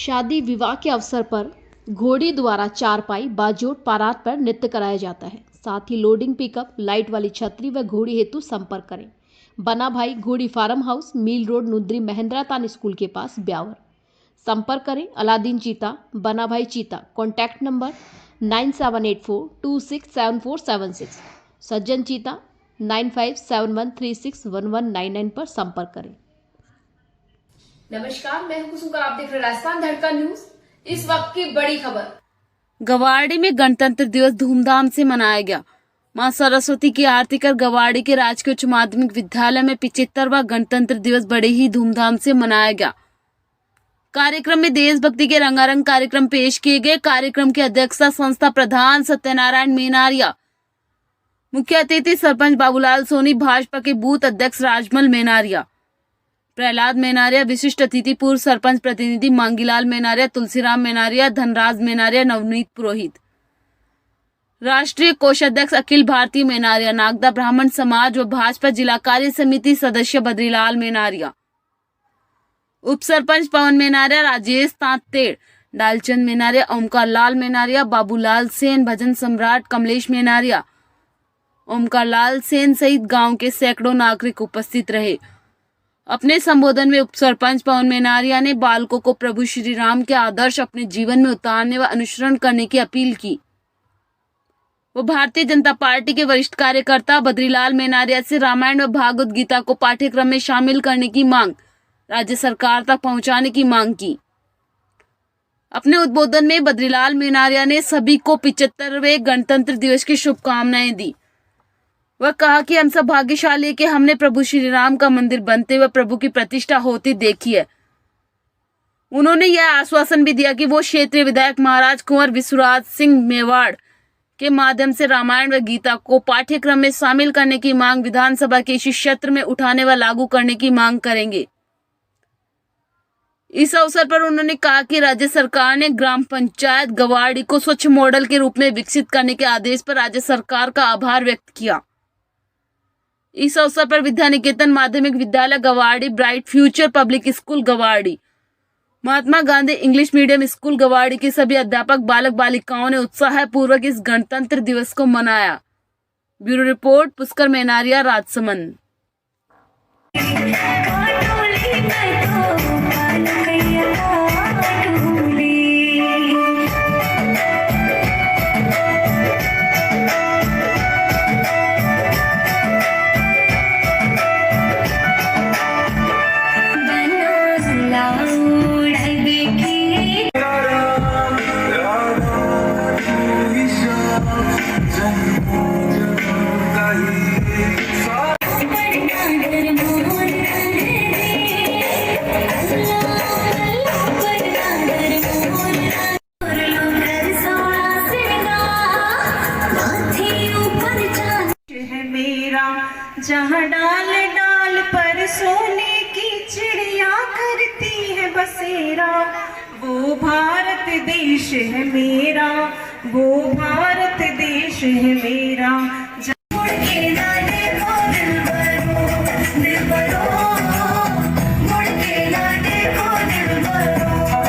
शादी विवाह के अवसर पर घोड़ी द्वारा चारपाई बाजोट पारात पर नृत्य कराया जाता है। साथ ही लोडिंग पिकअप, लाइट वाली छतरी व घोड़ी हेतु संपर्क करें। बना भाई घोड़ी फार्म हाउस, मील रोड, नुद्री, महेंद्रा तान स्कूल के पास, ब्यावर। संपर्क करें अलादीन चीता, बना भाई चीता। Contact number 9784267476। सज्जन चीता 9571361199 पर संपर्क करें। नमस्कार, मैं हूं कुसुम, आप देख रहे हैं राजस्थान धड़का न्यूज। इस वक्त की बड़ी खबर। गवाड़ी में गणतंत्र दिवस धूमधाम से मनाया गया। मां सरस्वती की आरती कर गवाड़ी के राजकीय उच्च माध्यमिक विद्यालय में 75वां गणतंत्र दिवस बड़े ही धूमधाम से मनाया गया। कार्यक्रम में देशभक्ति के रंगारंग कार्यक्रम पेश किए गए। कार्यक्रम की अध्यक्षता संस्था प्रधान सत्यनारायण मेनारिया, मुख्य अतिथि सरपंच बाबूलाल सोनी, भाजपा के बूथ अध्यक्ष राजमल मेनारिया, प्रहलाद मेनारिया, विशिष्ट अतिथि पूर्व सरपंच प्रतिनिधि मांगीलाल मेनारिया, तुलसीराम मेनारिया, धनराज मेनारिया, नवनीत पुरोहित, राष्ट्रीय कोषाध्यक्ष अखिल भारतीय मेनारिया, नागदा ब्राह्मण समाज व भाजपा जिला कार्य समिति सदस्य बद्रीलाल मेनारिया, उप सरपंच पवन मेनारिया, राजेश तांतेड़, डालचंद मेनारिया, ओमकार लाल मेनारिया, बाबूलाल सेन, भजन सम्राट कमलेश मेनारिया, ओमकार लाल सेन सहित गांव के सैकड़ों नागरिक उपस्थित रहे। अपने संबोधन में उप सरपंच पवन मेनारिया ने बालकों को प्रभु श्री राम के आदर्श अपने जीवन में उतारने व अनुसरण करने की अपील की। वो भारतीय जनता पार्टी के वरिष्ठ कार्यकर्ता बद्रीलाल मेनारिया से रामायण व भागवत गीता को पाठ्यक्रम में शामिल करने की मांग, राज्य सरकार तक पहुंचाने की मांग की। अपने उद्बोधन में बद्रीलाल मेनारिया ने सभी को 75वें गणतंत्र दिवस की शुभकामनाएं दी। वह कहा कि हम सब भाग्यशाली कि हमने प्रभु श्री राम का मंदिर बनते हुए प्रभु की प्रतिष्ठा होती देखी है। उन्होंने यह आश्वासन भी दिया कि वो क्षेत्रीय विधायक महाराज कुंवर विश्वराज सिंह मेवाड़ के माध्यम से रामायण व गीता को पाठ्यक्रम में शामिल करने की मांग विधानसभा के इसी क्षेत्र में उठाने व लागू करने की मांग करेंगे। इस अवसर पर उन्होंने कहा कि राज्य सरकार ने ग्राम पंचायत गवाड़ी को स्वच्छ मॉडल के रूप में विकसित करने के आदेश पर राज्य सरकार का आभार व्यक्त किया। इस अवसर पर विद्या निकेतन माध्यमिक विद्यालय Gwadi, bright future public school Gwadi, Mahatma Gandhi English medium school Gwadi के सभी अध्यापक, बालक बालिकाओं ने उत्साहपूर्वक इस गणतंत्र दिवस को मनाया। Bureau report, Pushkar Menaria, Rajsamand. जहाँ डाल डाल पर सोने की चिड़िया करती है बसेरा, वो भारत देश है मेरा, वो भारत देश है मेरा। मुड़ के ना देखो दिलबरो, दिलबरो, मुड़ के ना देखो दिलबरो।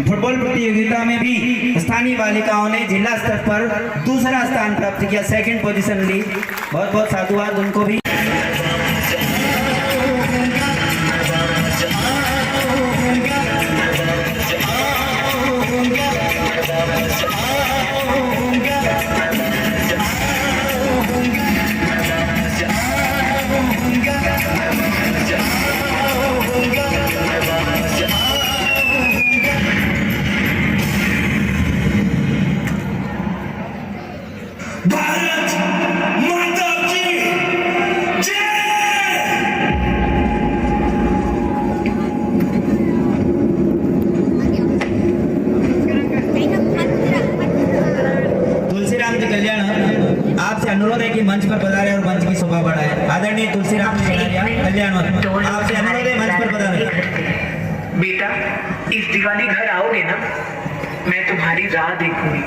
फुटबॉल प्रतियोगिता में भी स्थानीय बालिकाओं ने जिला स्तर पर दूसरा स्थान प्राप्त किया, सेकंड पोजीशन ली। बहुत बहुत साधुवाद उनको भी। भारत माता की जय। तुलसीराम जी कल्याण आपसे अनुरोध है कि मंच पर पधारे और मंच की शोभा बढ़ाए। आदरणीय तुलसीराम जी कल्याण आपसे अनुरोध है, मंच पर पधारे। बेटा, इस दिवाली घर आओगे ना, मैं तुम्हारी राह देखूंगी।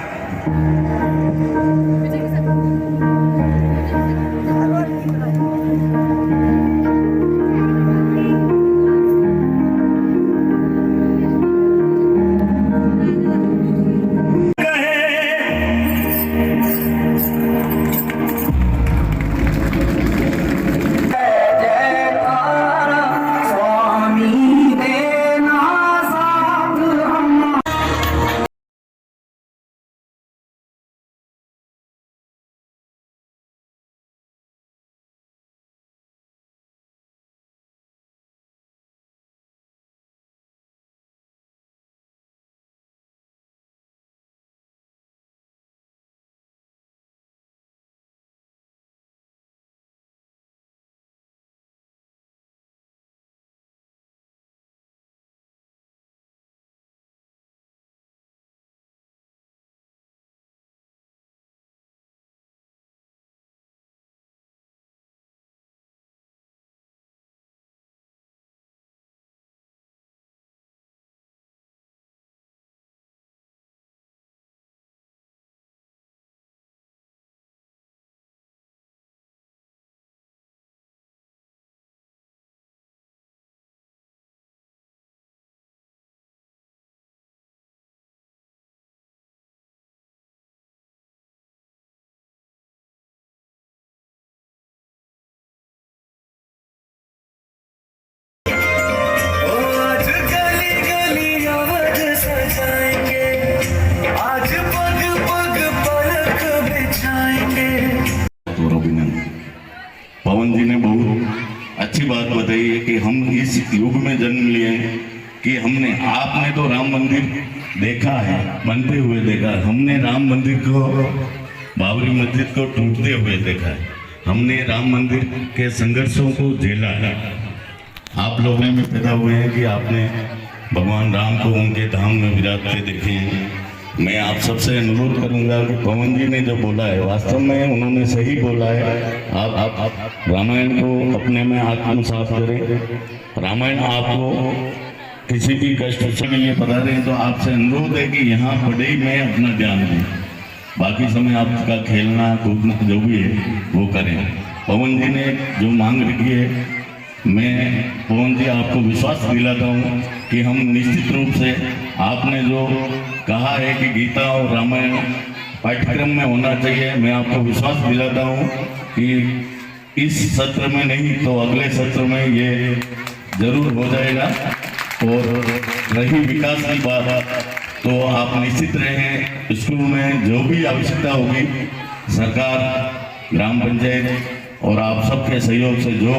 पवन जी ने बहुत अच्छी बात बताई है कि हम इस युग में जन्म लिए हैं कि हमने, आपने तो राम मंदिर देखा है, बनते हुए देखा है, हमने राम मंदिर को, बाबरी मस्जिद को टूटते हुए देखा है, हमने राम मंदिर के संघर्षों को झेला है। आप लोगों में पैदा हुए हैं कि आपने भगवान राम को उनके धाम में विराजते देखे हैं। मैं आप सबसे अनुरोध करूंगा कि पवन जी ने जो बोला है वास्तव में उन्होंने सही बोला है। आप रामायण को अपने में आत्मसात करें। रामायण आपको किसी भी कष्ट से ये बता रहे हैं तो आपसे अनुरोध है कि यहाँ पढ़े में अपना ध्यान दें, बाकी समय आपका खेलना कूदना जो भी है वो करें। पवन जी ने जो मांग रखी है, मैं पवन जी आपको विश्वास दिलाता हूँ कि हम निश्चित रूप से, आपने जो कहा है कि गीता और रामायण पाठ्यक्रम में होना चाहिए, मैं आपको विश्वास दिलाता हूँ कि इस सत्र में नहीं तो अगले सत्र में ये जरूर हो जाएगा। और रही विकास की बात तो आप निश्चित रहें, स्कूल में जो भी आवश्यकता होगी सरकार, ग्राम पंचायत और आप सबके सहयोग से जो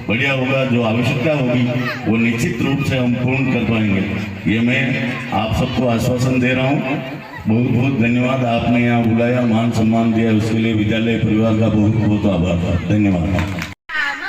बढ़िया होगा, जो आवश्यकता होगी वो निश्चित रूप से हम पूर्ण कर पाएंगे। ये मैं आप सबको आश्वासन दे रहा हूँ। बहुत बहुत धन्यवाद, आपने यहाँ बुलाया, मान सम्मान दिया, उसके लिए विद्यालय परिवार का बहुत बहुत आभार, धन्यवाद।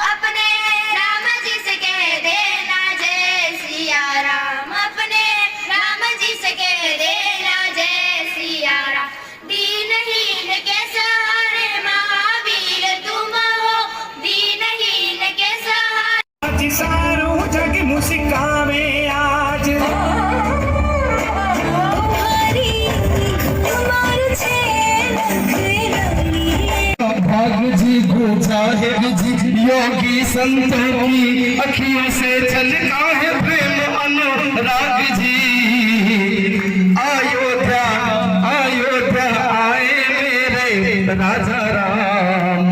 अपने राम जी से कह देना जय सिया राम, अपने राम जी से कह देना जय सिया राम। दीनहीन के सहारे महावीर तुम हो, दीनहीन के सहारे सारो जग मुस्कावे आज। भाग जी गोचा है विधि, योगी संतों की अखियों से छलका है प्रेम अनुराग जी। अयोध्या अयोध्या आए मेरे राजा राम,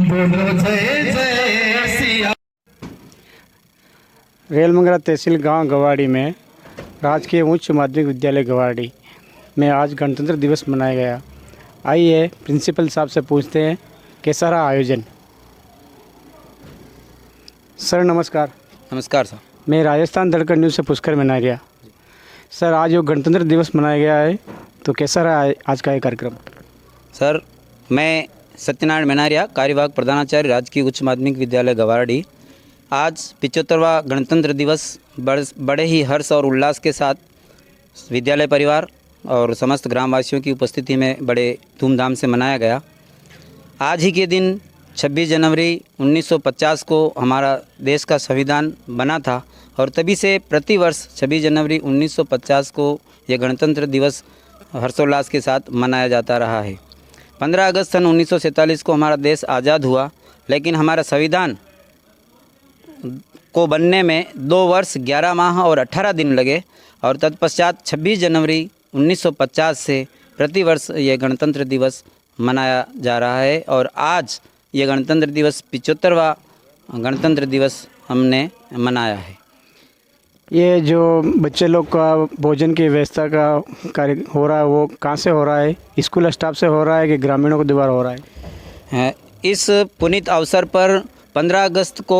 बोलो जय जय सिया। रेलमंगला तहसील गांव गवाड़ी में राजकीय उच्च माध्यमिक विद्यालय गवाड़ी में आज गणतंत्र दिवस मनाया गया। आइए प्रिंसिपल साहब से पूछते हैं कैसा रहा आयोजन। सर नमस्कार। नमस्कार सर, मैं राजस्थान धड़कन न्यूज़ से पुष्कर मनारिया। सर आज जो गणतंत्र दिवस मनाया गया है तो कैसा रहा आज का ये कार्यक्रम। सर मैं सत्यनारायण मनारिया, कार्यवाहक प्रधानाचार्य राजकीय उच्च माध्यमिक विद्यालय गवाड़ी। आज 75वां गणतंत्र दिवस बड़े ही हर्ष और उल्लास के साथ विद्यालय परिवार और समस्त ग्रामवासियों की उपस्थिति में बड़े धूमधाम से मनाया गया। आज ही के दिन 26 जनवरी 1950 को हमारा देश का संविधान बना था और तभी से प्रतिवर्ष 26 जनवरी 1950 को यह गणतंत्र दिवस हर्षोल्लास के साथ मनाया जाता रहा है। 15 अगस्त सन 1947 को हमारा देश आज़ाद हुआ, लेकिन हमारा संविधान को बनने में 2 वर्ष 11 माह और 18 दिन लगे और तत्पश्चात 26 जनवरी 1950 से प्रतिवर्ष ये गणतंत्र दिवस मनाया जा रहा है और आज ये गणतंत्र दिवस 75वां गणतंत्र दिवस हमने मनाया है। ये जो बच्चे लोग का भोजन की व्यवस्था का कार्य हो रहा है वो कहाँ से हो रहा है, स्कूल स्टाफ से हो रहा है कि ग्रामीणों के द्वारा हो रहा है। इस पुनीत अवसर पर 15 अगस्त को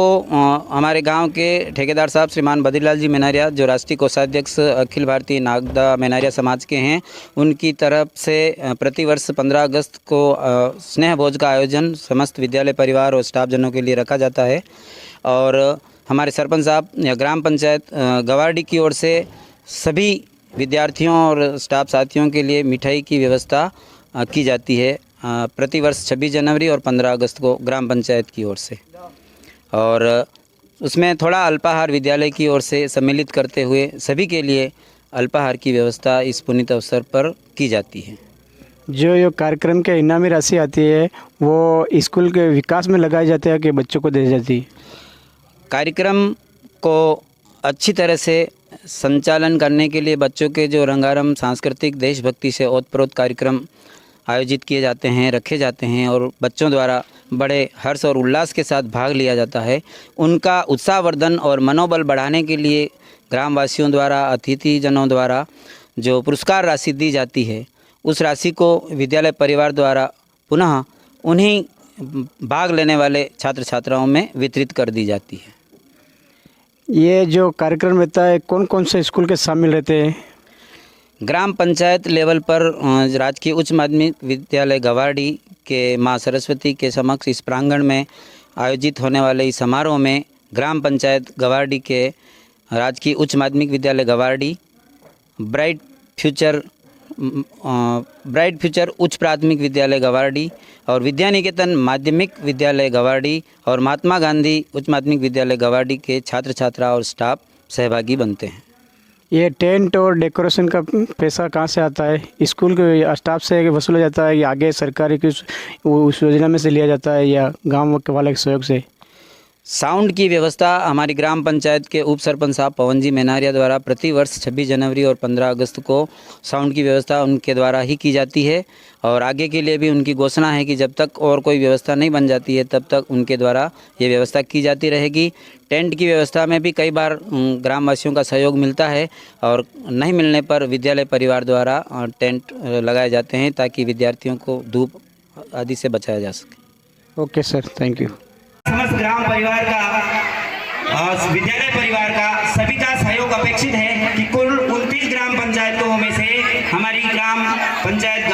हमारे गांव के ठेकेदार साहब श्रीमान बद्रीलाल जी मनारिया, जो राष्ट्रीय कोषाध्यक्ष अखिल भारतीय नागदा मनारिया समाज के हैं, उनकी तरफ से प्रतिवर्ष 15 अगस्त को स्नेह भोज का आयोजन समस्त विद्यालय परिवार और स्टाफ जनों के लिए रखा जाता है। और हमारे सरपंच साहब या ग्राम पंचायत गवाड़ी की ओर से सभी विद्यार्थियों और स्टाफ साथियों के लिए मिठाई की व्यवस्था की जाती है प्रतिवर्ष 26 जनवरी और 15 अगस्त को ग्राम पंचायत की ओर से। और उसमें थोड़ा अल्पाहार विद्यालय की ओर से सम्मिलित करते हुए सभी के लिए अल्पाहार की व्यवस्था इस पुनीत अवसर पर की जाती है। जो ये कार्यक्रम के इनामी राशि आती है वो स्कूल के विकास में लगाई जाती है कि बच्चों को दी जाती है। कार्यक्रम को अच्छी तरह से संचालन करने के लिए बच्चों के जो रंगारंग सांस्कृतिक देशभक्ति से ओतप्रोत कार्यक्रम आयोजित किए जाते हैं, रखे जाते हैं और बच्चों द्वारा बड़े हर्ष और उल्लास के साथ भाग लिया जाता है। उनका उत्साहवर्धन और मनोबल बढ़ाने के लिए ग्रामवासियों द्वारा, अतिथिजनों द्वारा जो पुरस्कार राशि दी जाती है, उस राशि को विद्यालय परिवार द्वारा पुनः उन्हीं भाग लेने वाले छात्र छात्राओं में वितरित कर दी जाती है। ये जो कार्यक्रम रहता है कौन कौन से स्कूल के शामिल रहते हैं? ग्राम पंचायत लेवल पर राजकीय उच्च माध्यमिक विद्यालय गवाड़ी के माँ सरस्वती के समक्ष इस प्रांगण में आयोजित होने वाले इस समारोह में ग्राम पंचायत गवाड़ी के राजकीय उच्च माध्यमिक विद्यालय गवाड़ी, ब्राइट फ्यूचर उच्च प्राथमिक विद्यालय गवाड़ी और विद्यानिकेतन माध्यमिक विद्यालय गवाड़ी और महात्मा गांधी उच्च माध्यमिक विद्यालय गवाड़ी के छात्र छात्रा और स्टाफ सहभागी बनते हैं। ये टेंट और डेकोरेशन का पैसा कहाँ से आता है? स्कूल के स्टाफ से वसूला जाता है या आगे सरकारी की उस योजना में से लिया जाता है या गांव वाले के सहयोग से? साउंड की व्यवस्था हमारी ग्राम पंचायत के उप सरपंच साहब पवन जी मेनारिया द्वारा प्रतिवर्ष 26 जनवरी और 15 अगस्त को साउंड की व्यवस्था उनके द्वारा ही की जाती है और आगे के लिए भी उनकी घोषणा है कि जब तक और कोई व्यवस्था नहीं बन जाती है तब तक उनके द्वारा ये व्यवस्था की जाती रहेगी। टेंट की व्यवस्था में भी कई बार ग्रामवासियों का सहयोग मिलता है और नहीं मिलने पर विद्यालय परिवार द्वारा टेंट लगाए जाते हैं ताकि विद्यार्थियों को धूप आदि से बचाया जा सके। Okay sir, thank you. समस्त ग्राम परिवार का और विद्यालय परिवार का सभी का सहयोग अपेक्षित है कि कुल 29 ग्राम पंचायतों में से हमारी ग्राम पंचायत